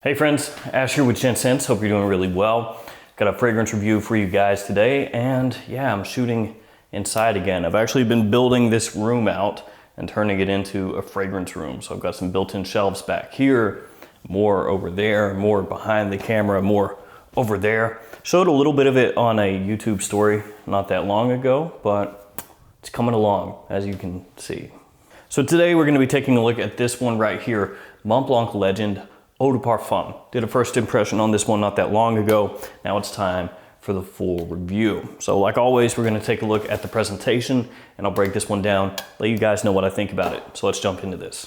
Hey friends, Ash here with Gents. Hope you're doing really well. Got a fragrance review for you guys today, and yeah, I'm shooting inside again. I've actually been building this room out and turning it into a fragrance room. So I've got some built-in shelves back here, more over there, more behind the camera, more over there. Showed a little bit of it on a YouTube story not that long ago, but it's coming along, as you can see. So today we're gonna be taking a look at this one right here, Montblanc Legend Eau de Parfum. Did a first impression on this one not that long ago. Now it's time for the full review. So like always, we're gonna take a look at the presentation and I'll break this one down, let you guys know what I think about it. So let's jump into this.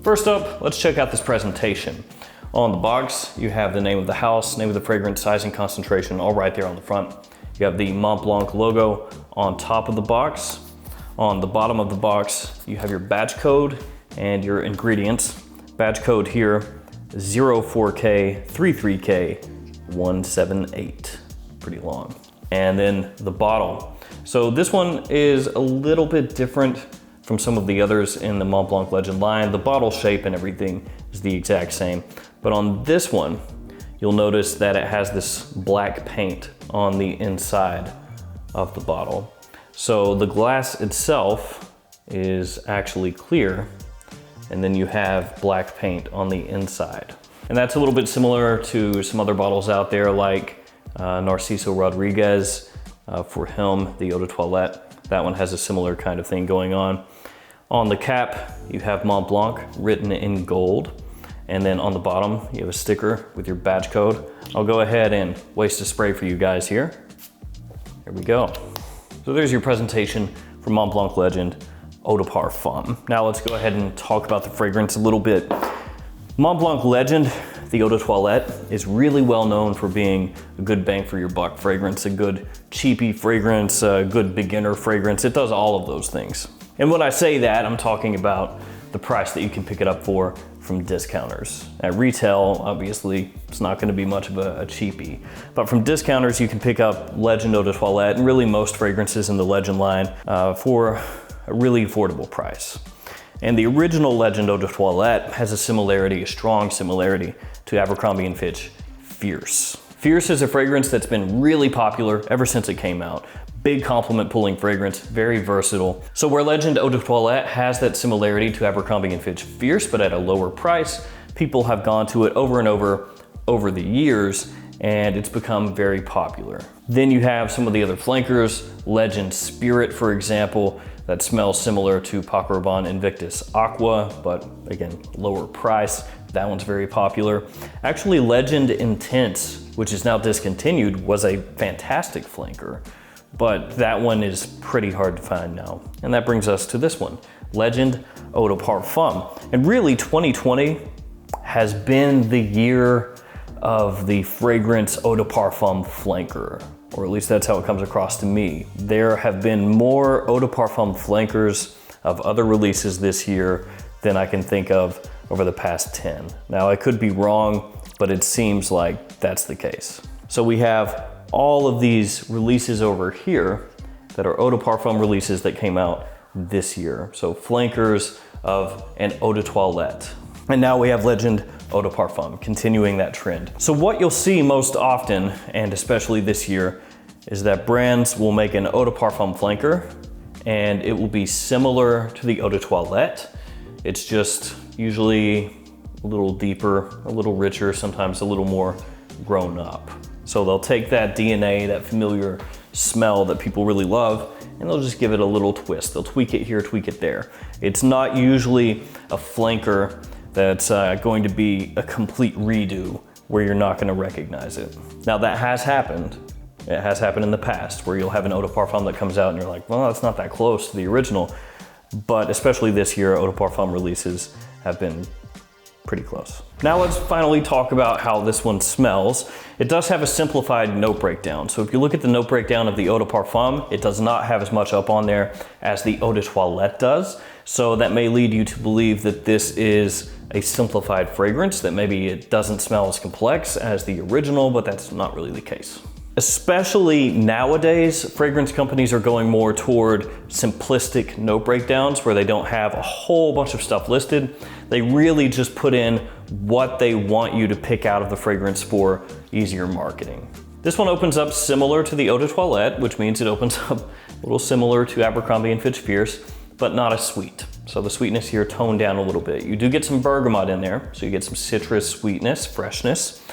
First up, let's check out this presentation. On the box, you have the name of the house, name of the fragrance, size and concentration, all right there on the front. You have the Montblanc logo on top of the box. On the bottom of the box, you have your batch code and your ingredients. Batch code here, 04K33K178. Pretty long. And then the bottle. So this one is a little bit different from some of the others in the Montblanc Legend line. The bottle shape and everything is the exact same. But on this one, you'll notice that it has this black paint on the inside of the bottle. So the glass itself is actually clear, and then you have black paint on the inside. And that's a little bit similar to some other bottles out there like Narciso Rodriguez for him, the Eau de Toilette. That one has a similar kind of thing going on. On the cap, you have Montblanc written in gold. And then on the bottom, you have a sticker with your batch code. I'll go ahead and waste a spray for you guys here. Here we go. So there's your presentation for Montblanc Legend Eau de Parfum. Now let's go ahead and talk about the fragrance a little bit. Montblanc Legend, the Eau de Toilette, is really well known for being a good bang for your buck fragrance, a good cheapy fragrance, a good beginner fragrance. It does all of those things. And when I say that, I'm talking about the price that you can pick it up for from discounters. At retail, obviously, it's not gonna be much of a cheapie. But from discounters, you can pick up Legend Eau de Toilette and really most fragrances in the Legend line for a really affordable price. And the original Legend Eau de Toilette has a similarity, a strong similarity to Abercrombie & Fitch Fierce. Fierce is a fragrance that's been really popular ever since it came out. Big compliment pulling fragrance, very versatile. So where Legend Eau de Toilette has that similarity to Abercrombie & Fitch Fierce, but at a lower price, people have gone to it over and over the years, and it's become very popular. Then you have some of the other flankers, Legend Spirit, for example, that smells similar to Paco Rabanne Invictus Aqua, but again, lower price. That one's very popular. Actually, Legend Intense, which is now discontinued, was a fantastic flanker, but that one is pretty hard to find now. And that brings us to this one, Legend Eau de Parfum. And really 2020 has been the year of the fragrance Eau de Parfum flanker, or at least that's how it comes across to me. There have been more Eau de Parfum flankers of other releases this year than I can think of over the past 10. Now I could be wrong, but it seems like that's the case. So we have all of these releases over here that are Eau de Parfum releases that came out this year. So flankers of an Eau de Toilette. And now we have Legend Eau de Parfum, continuing that trend. So what you'll see most often, and especially this year, is that brands will make an Eau de Parfum flanker and it will be similar to the Eau de Toilette. It's just usually a little deeper, a little richer, sometimes a little more grown up. So they'll take that DNA, that familiar smell that people really love, and they'll just give it a little twist. They'll tweak it here, tweak it there. It's not usually a flanker that's going to be a complete redo where you're not gonna recognize it. Now that has happened. It has happened in the past where you'll have an Eau de Parfum that comes out and you're like, well, that's not that close to the original. But especially this year, Eau de Parfum releases have been pretty close. Now let's finally talk about how this one smells. It does have a simplified note breakdown. So if you look at the note breakdown of the Eau de Parfum, it does not have as much up on there as the Eau de Toilette does. So that may lead you to believe that this is a simplified fragrance, that maybe it doesn't smell as complex as the original, but that's not really the case. Especially nowadays, fragrance companies are going more toward simplistic note breakdowns where they don't have a whole bunch of stuff listed. They really just put in what they want you to pick out of the fragrance for easier marketing. This one opens up similar to the Eau de Toilette, which means it opens up a little similar to Abercrombie & Fitch Fierce, but not as sweet. So the sweetness here toned down a little bit. You do get some bergamot in there, so you get some citrus sweetness, freshness,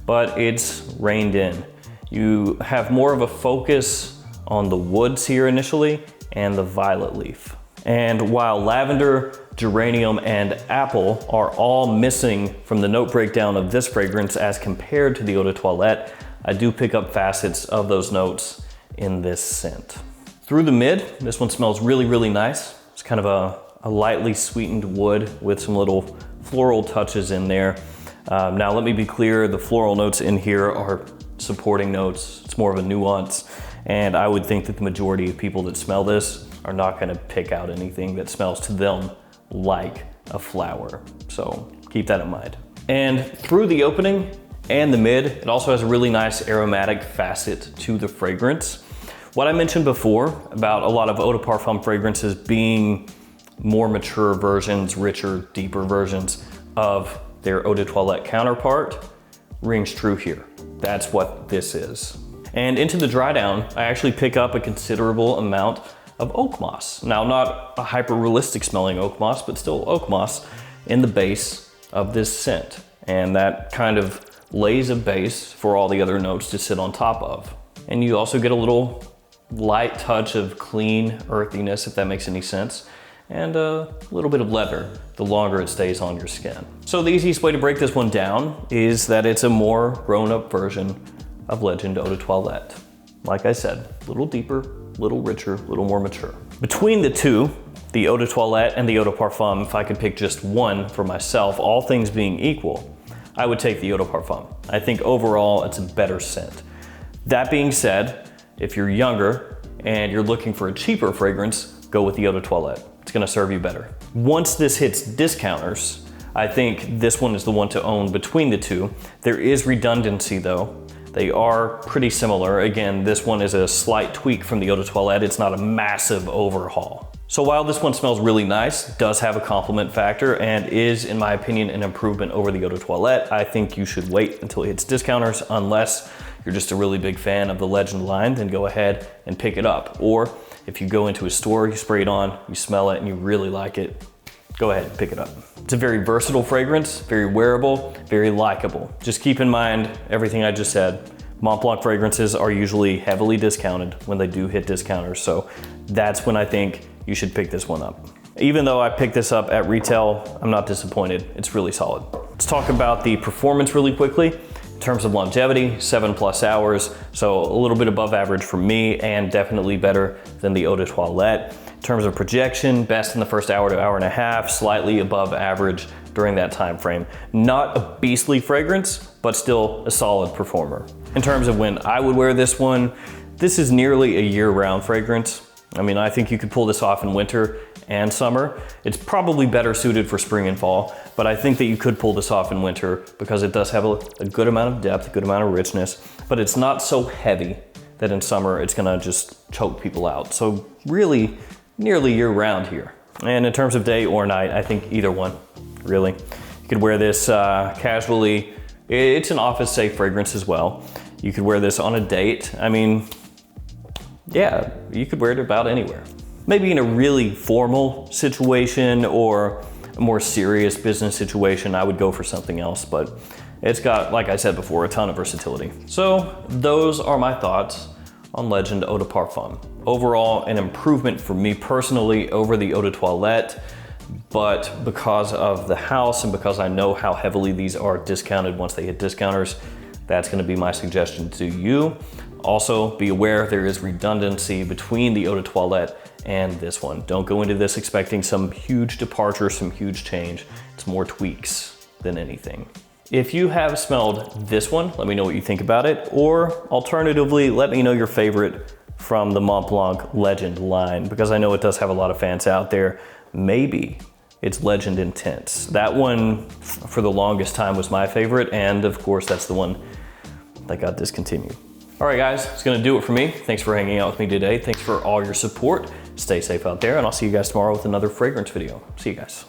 but it's reined in. You have more of a focus on the woods here initially and the violet leaf. And while lavender, geranium, and apple are all missing from the note breakdown of this fragrance as compared to the Eau de Toilette, I do pick up facets of those notes in this scent. Through the mid, this one smells really, really nice. It's kind of a lightly sweetened wood with some little floral touches in there. Now let me be clear, the floral notes in here are supporting notes. It's more of a nuance, and I would think that the majority of people that smell this are not going to pick out anything that smells to them like a flower. So keep that in mind. And through the opening and the mid, it also has a really nice aromatic facet to the fragrance. What I mentioned before about a lot of eau de parfum fragrances being more mature versions, richer, deeper versions of their eau de toilette counterpart rings true here. That's what this is. And into the dry down, I actually pick up a considerable amount of oak moss. Now, not a hyper realistic smelling oak moss, but still oak moss in the base of this scent. And that kind of lays a base for all the other notes to sit on top of. And you also get a little light touch of clean earthiness, if that makes any sense, and a little bit of leather the longer it stays on your skin. So the easiest way to break this one down is that it's a more grown-up version of Legend Eau de Toilette. Like I said, a little deeper, a little richer, a little more mature. Between the two, the Eau de Toilette and the Eau de Parfum, if I could pick just one for myself, all things being equal, I would take the Eau de Parfum. I think overall it's a better scent. That being said, if you're younger and you're looking for a cheaper fragrance, go with the Eau de Toilette. It's gonna serve you better. Once this hits discounters, I think this one is the one to own between the two. There is redundancy though. They are pretty similar. Again, this one is a slight tweak from the Eau de Toilette. It's not a massive overhaul. So while this one smells really nice, does have a compliment factor, and is, in my opinion, an improvement over the Eau de Toilette, I think you should wait until it hits discounters, unless you're just a really big fan of the Legend line, then go ahead and pick it up. Or if you go into a store, you spray it on, you smell it, and you really like it, go ahead and pick it up. It's a very versatile fragrance, very wearable, very likable. Just keep in mind everything I just said. Montblanc fragrances are usually heavily discounted when they do hit discounters, so that's when I think you should pick this one up. Even though I picked this up at retail, I'm not disappointed. It's really solid. Let's talk about the performance really quickly. In terms of longevity, 7+ hours, so a little bit above average for me and definitely better than the Eau de Toilette. In terms of projection, best in the first hour to hour and a half, slightly above average during that time frame. Not a beastly fragrance, but still a solid performer. In terms of when I would wear this one, this is nearly a year-round fragrance. I mean, I think you could pull this off in winter and summer. It's probably better suited for spring and fall, but I think that you could pull this off in winter because it does have a good amount of depth, a good amount of richness, but it's not so heavy that in summer it's gonna just choke people out. So really, nearly year-round here. And in terms of day or night, I think either one, really. You could wear this casually. It's an office-safe fragrance as well. You could wear this on a date. I mean, yeah, you could wear it about anywhere. Maybe in a really formal situation or a more serious business situation, I would go for something else, but it's got, like I said before, a ton of versatility. So those are my thoughts on Legend Eau de Parfum. Overall, an improvement for me personally over the Eau de Toilette, but because of the house and because I know how heavily these are discounted once they hit discounters, that's gonna be my suggestion to you. Also, be aware there is redundancy between the Eau de Toilette and this one. Don't go into this expecting some huge departure, some huge change. It's more tweaks than anything. If you have smelled this one, let me know what you think about it, or alternatively, let me know your favorite from the Montblanc Legend line, because I know it does have a lot of fans out there. Maybe it's Legend Intense. That one, for the longest time, was my favorite, and of course, that's the one that got discontinued. All right, guys, it's gonna do it for me. Thanks for hanging out with me today. Thanks for all your support. Stay safe out there, and I'll see you guys tomorrow with another fragrance video. See you guys.